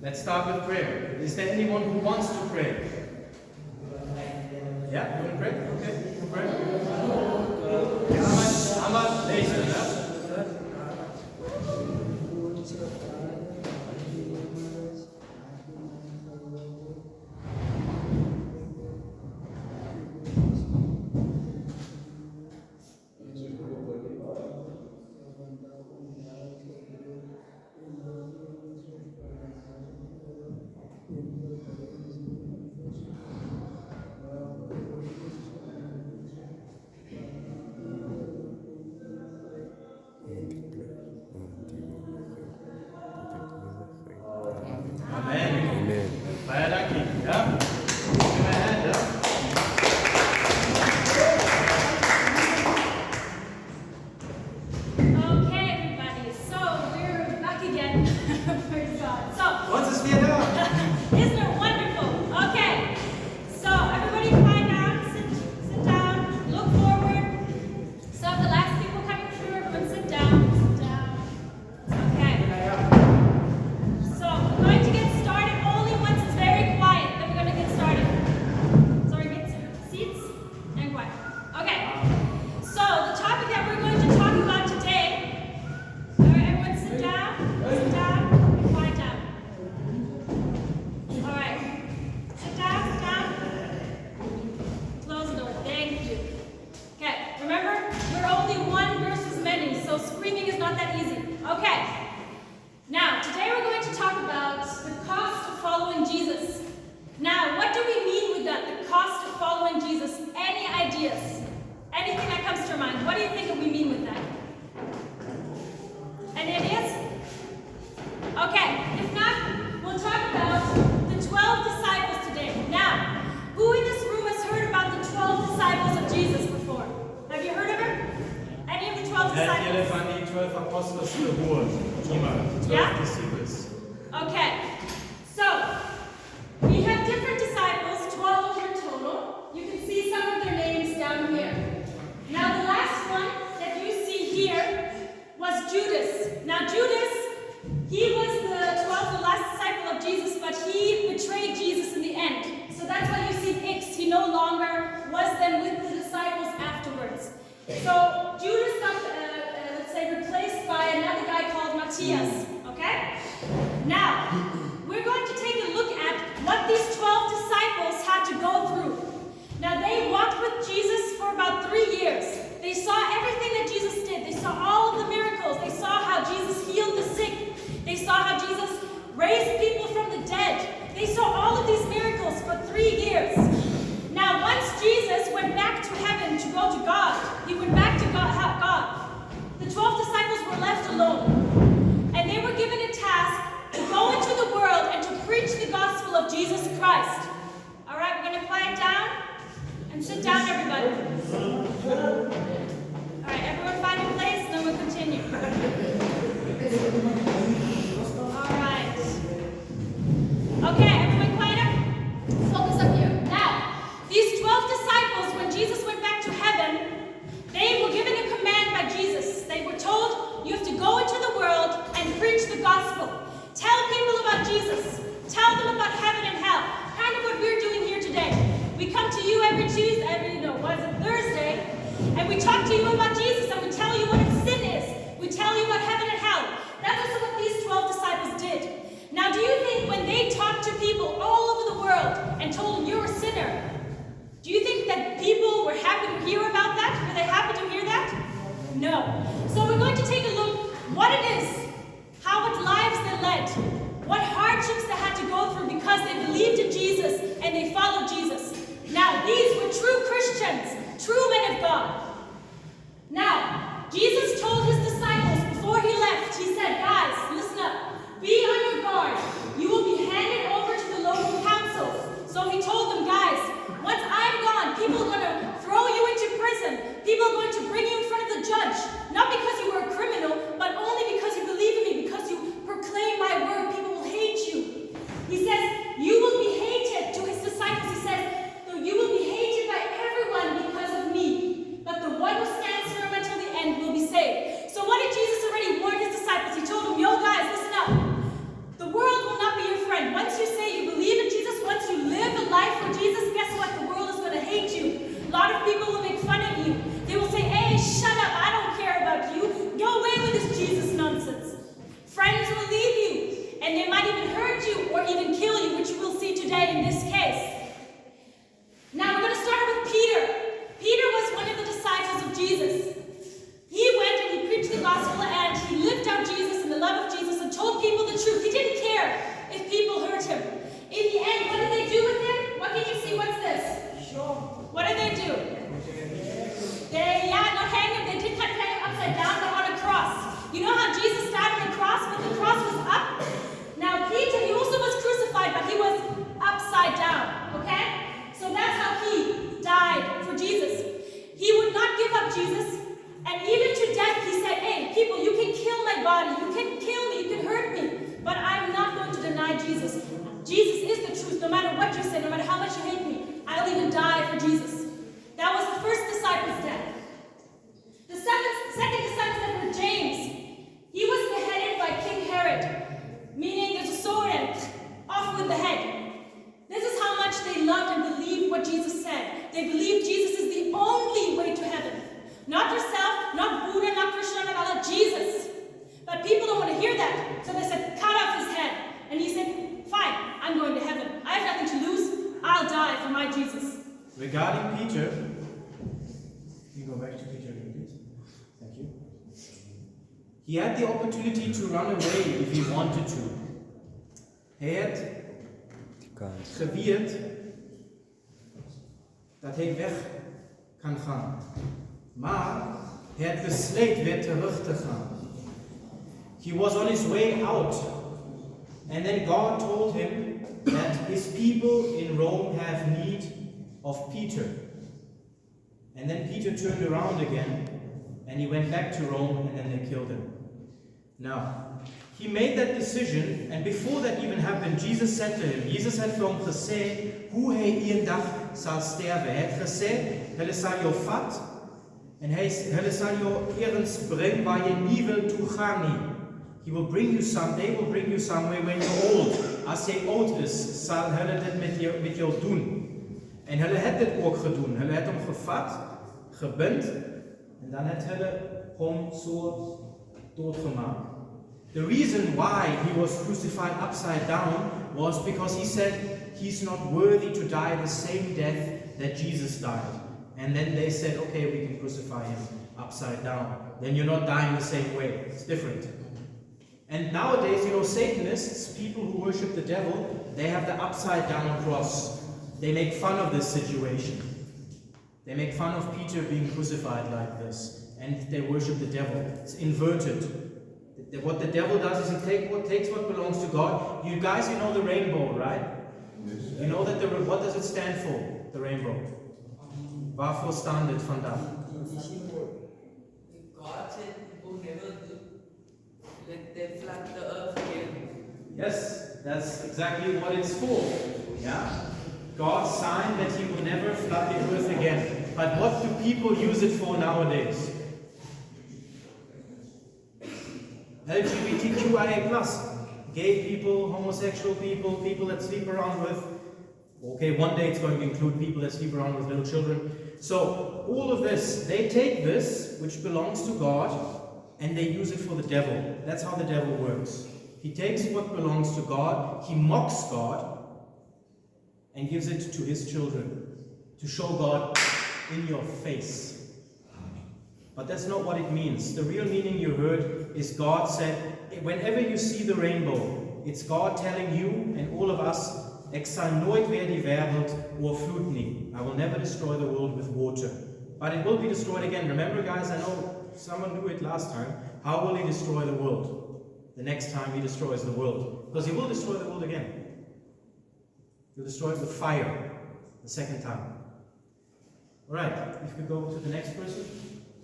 Let's start with prayer. Is there anyone who wants to pray? Yeah, you want to pray? Okay, you pray. How much later? He says, "So you will be hated by everyone because of me, but will even die for Jesus. That was the first disciple's death. The second disciple's death was James. He was beheaded by King Herod, meaning there's a sword and off with the head. This is how much they loved and believed what Jesus said. They believed Jesus is the only way to heaven. Not yourself, not Buddha, not Krishna, not Allah, Jesus. But people don't want to hear that. So they said, cut off his head. And he said, fine, I'm going to heaven. I have nothing to lose. I'll die for my Jesus. Regarding Peter, you go back to Peter again, please. Thank you. He had the opportunity to run away if he wanted to. Hij had gevierd dat hij weg kan gaan. Maar hij had besloten weer terug te gaan. He was on his way out. And then God told him that his people in Rome have need of Peter. And then Peter turned around again and he went back to Rome and then they killed him. Now, he made that decision, and before that even happened, Jesus said to him, Jesus had vir hom gesê hoe hy eendag sal sterwe. Hy het gesê, hulle sal jou vat en hulle sal jou ergens bring waar jy nie wil toe gaan nie. They will bring you somewhere when you're old. As jy oud is, sal hulle dit met jou doen. En hulle het dit ook gedoen. Hulle het hom gevat, gebind en dan het hulle hom so doodgemaak. The reason why he was crucified upside down was because he said he's not worthy to die the same death that Jesus died. And then they said, okay, we can crucify him upside down. Then you're not dying the same way. It's different. And nowadays, Satanists, people who worship the devil, they have the upside down cross. They make fun of this situation. They make fun of Peter being crucified like this. And they worship the devil. It's inverted. What the devil does is he takes what belongs to God. You guys, know the rainbow, right? Yes. You know that what does it stand for, the rainbow? Waarvoor staan dit vandaag? God said he will never let them flood the earth again. Yes, that's exactly what it's for. Yeah? God's sign that he will never flood the earth again. But what do people use it for nowadays? LGBTQIA+, gay people, homosexual people, people that sleep around with. Okay, one day it's going to include people that sleep around with little children. So all of this, they take this, which belongs to God, and they use it for the devil. That's how the devil works. He takes what belongs to God, he mocks God, and gives it to his children to show God in your face. But that's not what it means. The real meaning you heard is God said, whenever you see the rainbow, it's God telling you and all of us, ek sal nooit weer die wêreld oorvloed nie. I will never destroy the world with water. But it will be destroyed again. Remember, guys, I know someone knew it last time. How will he destroy the world? The next time he destroys the world. Because he will destroy the world again. He'll destroy it with fire the second time. Alright, if we go to the next person.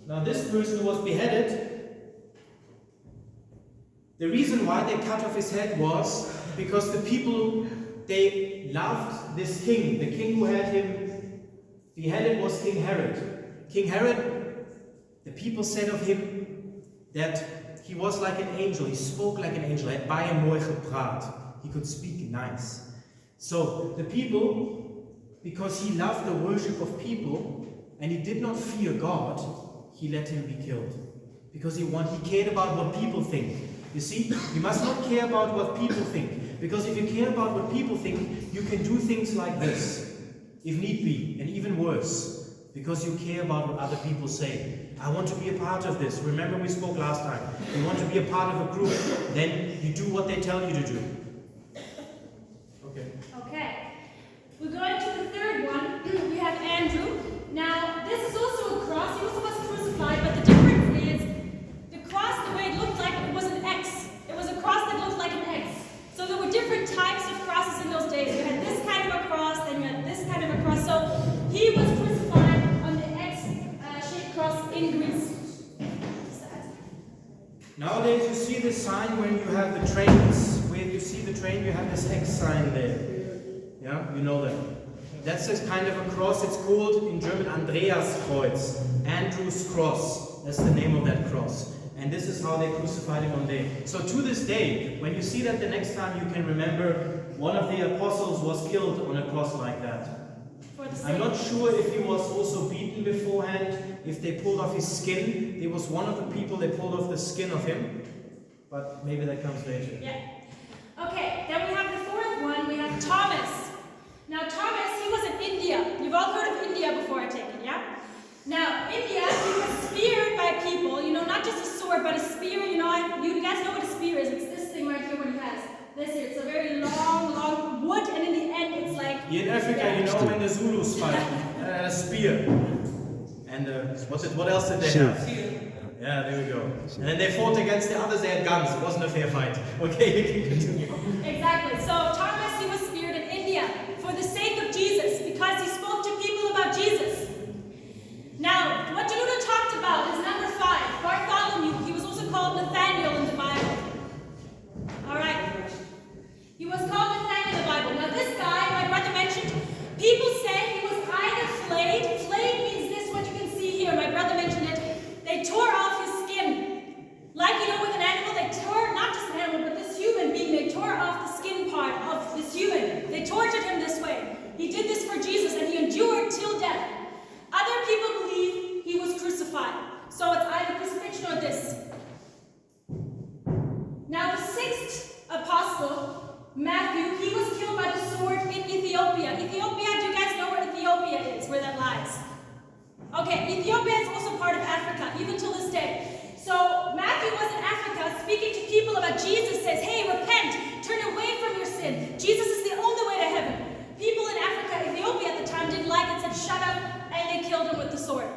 Now this person was beheaded. The reason why they cut off his head was because the people, they loved this king. The king who had him beheaded was King Herod. King Herod, the people said of him that he was like an angel. He spoke like an angel. Hy het baie mooi gepraat. He could speak nice. So the people, because he loved the worship of people and he did not fear God, he let him be killed. Because he cared about what people think. You see, you must not care about what people think. Because if you care about what people think, you can do things like this, if need be, and even worse. Because you care about what other people say. I want to be a part of this. Remember we spoke last time. You want to be a part of a group, then you do what they tell you to do. Okay. We're going to the third one. We have Andrew. Now, this is also a cross. He also was crucified, but the difference is the cross, the way it looked like, it was an X. It was a cross that looked like an X. So there were different types of crosses in those days. You had this kind of a cross, then you had this kind of a cross. So he was crucified on the X-shaped cross in Greece. Nowadays you see this sign when you have the trains. Where you see the train, you have this X sign there. Yeah, you know that. That's a kind of a cross. It's called in German Andreaskreuz, Andrew's cross. That's the name of that cross. And this is how they crucified him on day. So to this day, when you see that the next time, you can remember one of the apostles was killed on a cross like that. I'm not sure if he was also beaten beforehand, if they pulled off his skin. He was one of the people they pulled off the skin of him. But maybe that comes later. Yeah. Okay, then we have the fourth one. We have Thomas. Now Thomas, he was in India. You've all heard of India before, I take it, yeah? Now, India, he was speared by people, not just a sword, but a spear, you guys know what a spear is. It's this thing right here what he has. This here, it's a very long wood, and in the end, it's like... Here in Africa, when the Zulus fight, a spear. And what else did they have? Yeah, there we go. And then they fought against the others, they had guns. It wasn't a fair fight. Okay, you can continue. Exactly. So, Thomas, he was speared in India for the sake of Jesus, because he spoke to people about Jesus. Now, what John-Udo talked about is number 5, Bartholomew. He was also called Nathaniel in the Bible. Alright. He was called Nathaniel in the Bible. Now this guy, my brother mentioned, people say he was either flayed. Flayed means this, what you can see here. My brother mentioned it. They tore off his skin. Like, with an animal, they tore, not just an animal, but this human being, they tore off the skin part of this human. They tortured him this way. He did this for Jesus, and he endured till death. Other people believe he was crucified. So it's either crucifixion or this. Now the 6th apostle, Matthew, he was killed by the sword in Ethiopia. Ethiopia, do you guys know where Ethiopia is, where that lies? Okay, Ethiopia is also part of Africa, even till this day. So Matthew was in Africa speaking to people about Jesus, says, hey, repent, turn away from your sin. Jesus is the only way to heaven. People in Africa, Ethiopia at the time didn't like it, said, shut up, and they killed him with the sword.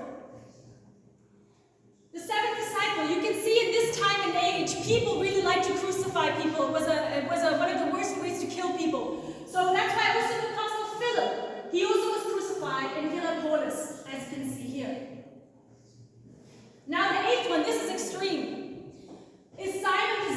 The 7th disciple, you can see in this time and age, people really like to crucify people. It was one of the worst ways to kill people. So that's why also the apostle Philip, he also was crucified in Heliopolis, as you can see here. Now the 8th one, this is extreme, is Simon the